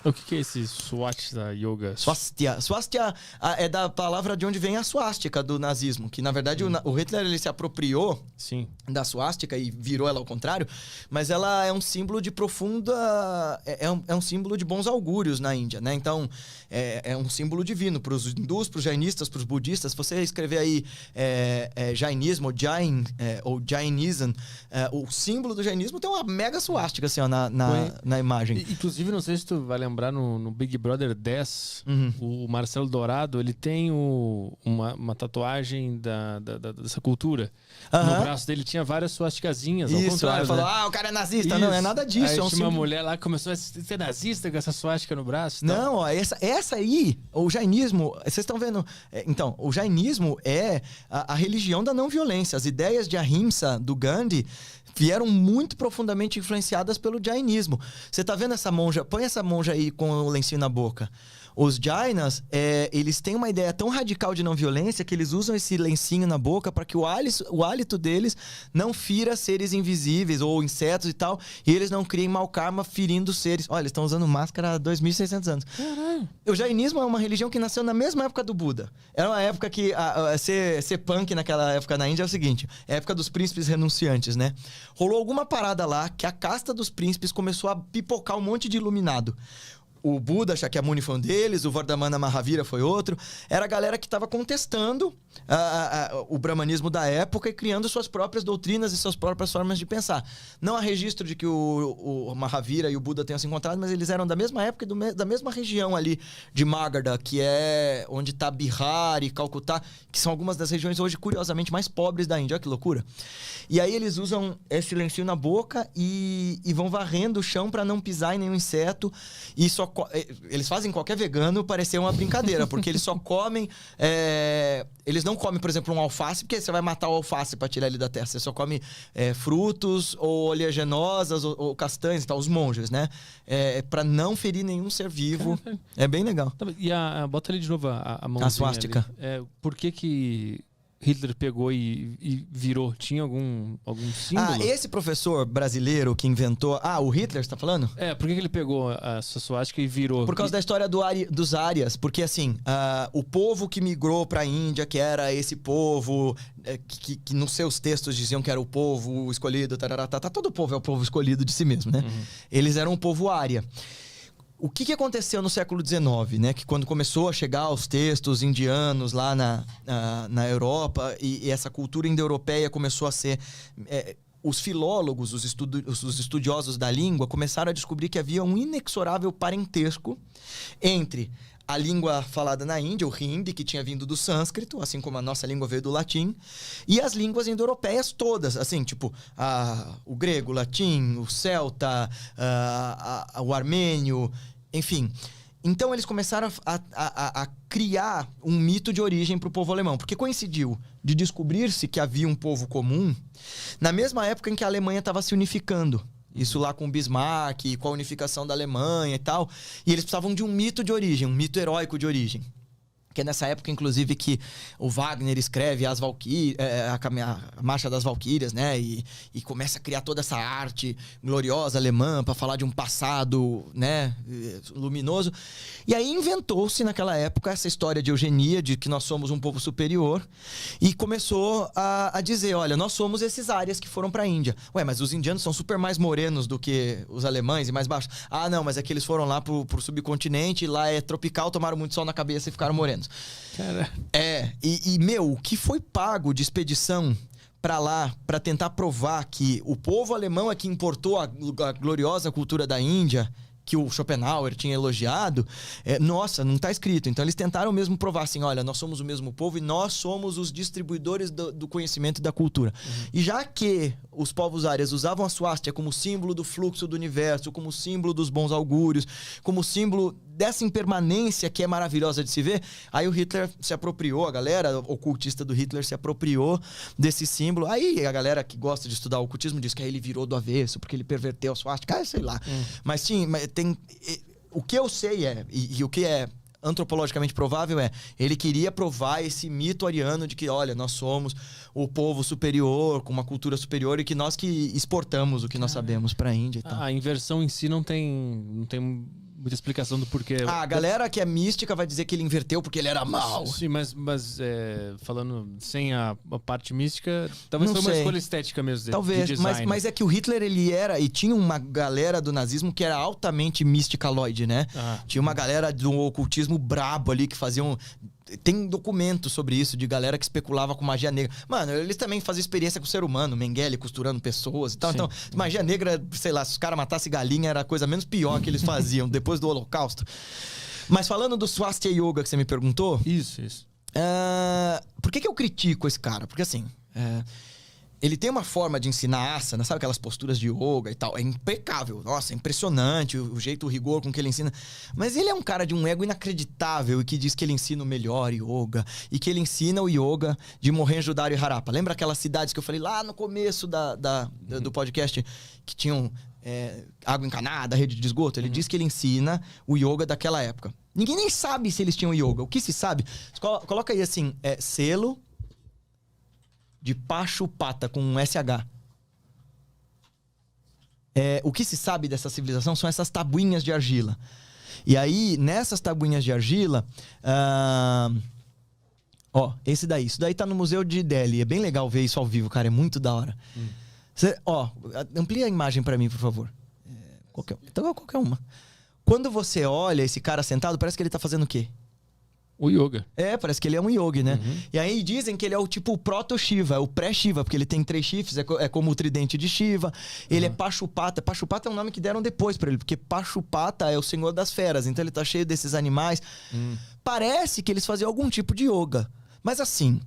O que é esse Swastika Yoga? Swastika. Swastika é da palavra de onde vem a swastika do nazismo. Que, na verdade, o Hitler ele se apropriou da swastika e virou ela ao contrário. Mas ela é um símbolo de profunda... É um símbolo de bons augúrios na Índia, né? Então, é um símbolo divino para os hindus, para os jainistas, para os budistas. Se você escrever aí jainismo ou jainism, o símbolo do jainismo tem uma mega swastika assim, ó, na imagem. Inclusive, não sei se tu vai lembrar, no Big Brother 10, o Marcelo Dourado, ele tem uma tatuagem dessa cultura. No braço dele tinha várias swastikazinhas. Isso, aí falou, o cara é nazista. Não, é nada disso. Aí é tinha uma mulher lá que começou a ser nazista com essa swastika no braço. Não, ó, essa aí, o jainismo, vocês estão vendo... Então, o jainismo é a religião da não violência. As ideias de Ahimsa, do Gandhi, vieram muito profundamente influenciadas pelo jainismo. Você tá vendo essa monja? Põe essa monja aí com o lencinho na boca. Os jainas, eles têm uma ideia tão radical de não violência que eles usam esse lencinho na boca para que o hálito deles não fira seres invisíveis ou insetos e tal, e eles não criem mau karma ferindo seres. Olha, eles estão usando máscara há 2.600 anos. Caralho. O jainismo é uma religião que nasceu na mesma época do Buda. Era uma época que ser punk naquela época na Índia é o seguinte, é a época dos príncipes renunciantes, né? Rolou alguma parada lá que a casta dos príncipes começou a pipocar um monte de iluminado. O Buda Shakyamuni foi um deles, o Vardhamana Mahavira foi outro. Era a galera que estava contestando o brahmanismo da época e criando suas próprias doutrinas e suas próprias formas de pensar. Não há registro de que o Mahavira e o Buda tenham se encontrado, mas eles eram da mesma época e da mesma região ali de Magadha, que é onde está Bihar e Calcutá, que são algumas das regiões hoje, curiosamente, mais pobres da Índia. Olha que loucura. E aí eles usam esse lencinho na boca e vão varrendo o chão para não pisar em nenhum inseto. E eles fazem qualquer vegano parecer uma brincadeira, porque eles só comem... Eles não comem, por exemplo, um alface, porque você vai matar o alface para tirar ele da terra. Você só come frutos ou oleaginosas ou castanhas e tal, os monges, né? Para não ferir nenhum ser vivo. É bem legal. E bota ali de novo a mãozinha. A swastika. Por que Hitler pegou e virou? Tinha algum símbolo? Esse professor brasileiro que inventou... o Hitler, você tá falando? Por que ele pegou a swastika e virou? Por causa da história dos Árias. Porque, assim, o povo que migrou pra Índia, que era esse povo... Que nos seus textos diziam que era o povo escolhido... todo povo é o povo escolhido de si mesmo, né? Eles eram o povo Ária. O que aconteceu no século XIX, né? Que quando começou a chegar os textos indianos lá na Europa e essa cultura indo-europeia começou a ser... os filólogos, os estudiosos da língua começaram a descobrir que havia um inexorável parentesco entre a língua falada na Índia, o Hindi, que tinha vindo do sânscrito, assim como a nossa língua veio do latim, e as línguas indo-europeias todas, assim, tipo, o grego, o latim, o celta, o armênio, enfim. Então, eles começaram a criar um mito de origem para o povo alemão, porque coincidiu de descobrir-se que havia um povo comum na mesma época em que a Alemanha estava se unificando. Isso lá com Bismarck, com a unificação da Alemanha e tal. E eles precisavam de um mito de origem, um mito heróico de origem. Que é nessa época, inclusive, que o Wagner escreve a Marcha das Valquírias, né? E começa a criar toda essa arte gloriosa alemã para falar de um passado, né? Luminoso. E aí inventou-se naquela época essa história de eugenia, de que nós somos um povo superior. E começou a dizer, olha, nós somos esses árias que foram para a Índia. Ué, mas os indianos são super mais morenos do que os alemães e mais baixos. Não, mas é que eles foram lá pro subcontinente, lá é tropical, tomaram muito sol na cabeça e ficaram morenos. Cara. O que foi pago de expedição pra lá, pra tentar provar que o povo alemão é que importou a gloriosa cultura da Índia, que o Schopenhauer tinha elogiado, nossa, não tá escrito. Então eles tentaram mesmo provar assim, olha, nós somos o mesmo povo e nós somos os distribuidores do conhecimento e da cultura. E já que os povos árias usavam a swastika como símbolo do fluxo do universo, como símbolo dos bons augúrios, como símbolo dessa impermanência que é maravilhosa de se ver, aí o Hitler se apropriou, a galera ocultista do Hitler se apropriou desse símbolo. Aí a galera que gosta de estudar o ocultismo diz que aí ele virou do avesso, porque ele perverteu a swastika, sei lá. Mas sim, o que eu sei e o que é antropologicamente provável ele queria provar esse mito ariano de que, olha, nós somos o povo superior, com uma cultura superior e que nós que exportamos o que nós sabemos para a Índia e tal. A inversão em si não tem muita explicação do porquê. A galera que é mística vai dizer que ele inverteu porque ele era mau. Sim, mas falando sem a parte mística, talvez Não foi uma sei. escolha estética mesmo. Talvez, de design. mas é que o Hitler, ele era... E tinha uma galera do nazismo que era altamente misticaloide, né? Tinha uma galera do ocultismo brabo ali que faziam... Tem documentos sobre isso, de galera que especulava com magia negra. Mano, eles também faziam experiência com o ser humano, Mengele costurando pessoas e tal. Sim. Então, magia negra, sei lá, se os caras matassem galinha, era a coisa menos pior que eles faziam depois do Holocausto. Mas falando do Swastika Yoga que você me perguntou... Isso. Por que eu critico esse cara? Porque assim... Ele tem uma forma de ensinar asana, sabe aquelas posturas de yoga e tal? É impecável. Nossa, é impressionante o jeito, o rigor com que ele ensina. Mas ele é um cara de um ego inacreditável e que diz que ele ensina o melhor yoga. E que ele ensina o yoga de Mohenjo-Daro e Harappa. Lembra aquelas cidades que eu falei lá no começo do podcast? Que tinham água encanada, rede de esgoto? Ele diz que ele ensina o yoga daquela época. Ninguém nem sabe se eles tinham yoga. O que se sabe? Coloca aí assim, selo... de Pachupata, com um SH. O que se sabe dessa civilização são essas tabuinhas de argila. E aí, nessas tabuinhas de argila... esse daí. Isso daí tá no Museu de Delhi. É bem legal ver isso ao vivo, cara. É muito da hora. Amplia a imagem pra mim, por favor. Qualquer uma. Quando você olha esse cara sentado, parece que ele tá fazendo o quê? O yoga. Parece que ele é um yogi, né? E aí dizem que ele é o tipo proto-Shiva, é o pré-Shiva, porque ele tem 3 chifres, é como o tridente de Shiva. Ele é Pachupata. Pachupata é um nome que deram depois pra ele, porque Pachupata é o senhor das feras, então ele tá cheio desses animais. Parece que eles faziam algum tipo de yoga. Mas assim,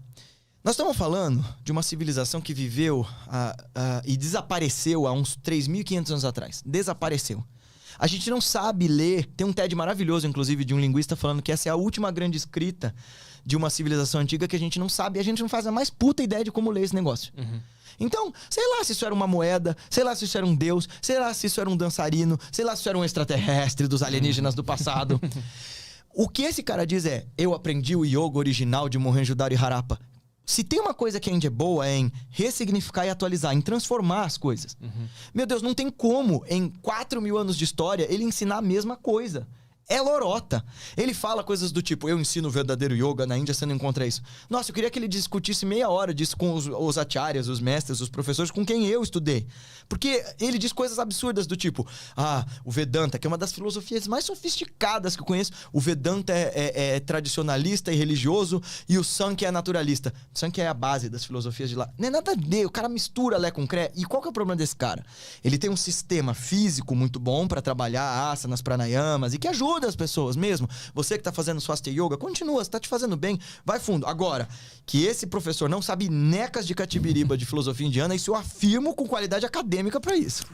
nós estamos falando de uma civilização que viveu e desapareceu há uns 3.500 anos atrás. Desapareceu. A gente não sabe ler. Tem um TED maravilhoso, inclusive, de um linguista falando que essa é a última grande escrita de uma civilização antiga que a gente não sabe. E a gente não faz a mais puta ideia de como ler esse negócio. Então, sei lá se isso era uma moeda, sei lá se isso era um deus, sei lá se isso era um dançarino, sei lá se isso era um extraterrestre dos alienígenas do passado. O que esse cara diz eu aprendi o yoga original de Mohenjo-Daro e Harappa. Se tem uma coisa que a Índia é boa é em ressignificar e atualizar, em transformar as coisas. Meu Deus, não tem como, em 4.000 anos de história, ele ensinar a mesma coisa. É lorota. Ele fala coisas do tipo, eu ensino o verdadeiro yoga, na Índia você não encontra isso. Nossa, eu queria que ele discutisse meia hora disso com os acharyas, os mestres, os professores com quem eu estudei. Porque ele diz coisas absurdas do tipo, o Vedanta, que é uma das filosofias mais sofisticadas que eu conheço. O Vedanta é tradicionalista e religioso e o Sankhya é naturalista. O Sankhya é a base das filosofias de lá. Não é nada a ver, o cara mistura Lé com Cré. E qual que é o problema desse cara? Ele tem um sistema físico muito bom para trabalhar asanas, pranayamas e que ajuda as pessoas mesmo. Você que tá fazendo Swastika Yoga, continua, você tá te fazendo bem, vai fundo. Agora, que esse professor não sabe necas de catibiriba de filosofia indiana, isso eu afirmo com qualidade acadêmica pra isso.